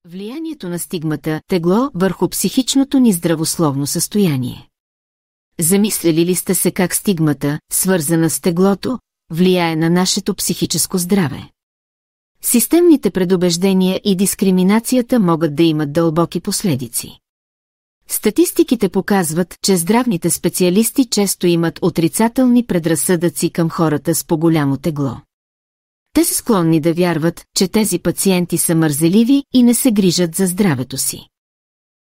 Влиянието на стигмата тегло върху психичното ни здравословно състояние. Замисляли ли сте се как стигмата, свързана с теглото, влияе на нашето психическо здраве? Системните предубеждения и дискриминацията могат да имат дълбоки последици. Статистиките показват, че здравните специалисти често имат отрицателни предразсъдъци към хората с по-голямо тегло. Те са склонни да вярват, че тези пациенти са мързеливи и не се грижат за здравето си.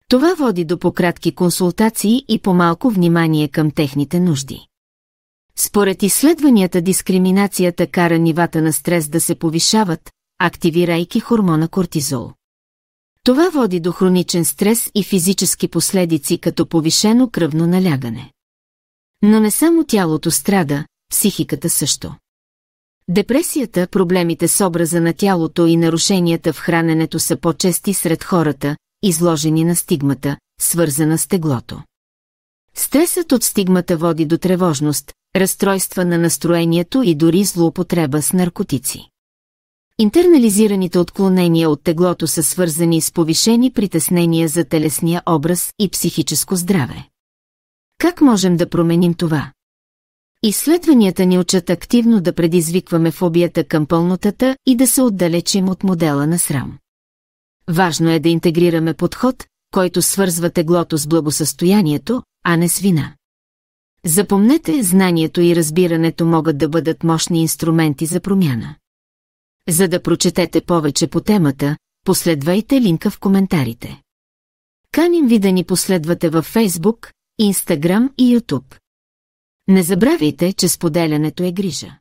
Това води до по-кратки консултации и по-малко внимание към техните нужди. Според изследванията, дискриминацията кара нивата на стрес да се повишават, активирайки хормона кортизол. Това води до хроничен стрес и физически последици като повишено кръвно налягане. Но не само тялото страда, психиката също. Депресията, проблемите с образа на тялото и нарушенията в храненето са по-чести сред хората, изложени на стигмата, свързана с теглото. Стресът от стигмата води до тревожност, разстройства на настроението и дори злоупотреба с наркотици. Интернализираните отклонения от теглото са свързани с повишени притеснения за телесния образ и психическо здраве. Как можем да променим това? Изследванията ни учат активно да предизвикваме фобията към пълнотата и да се отдалечим от модела на срам. Важно е да интегрираме подход, който свързва теглото с благосъстоянието, а не с вина. Запомнете, знанието и разбирането могат да бъдат мощни инструменти за промяна. За да прочетете повече по темата, последвайте линка в коментарите. Каним ви да ни последвате във Facebook, Instagram и YouTube. Не забравяйте, че споделянето е грижа.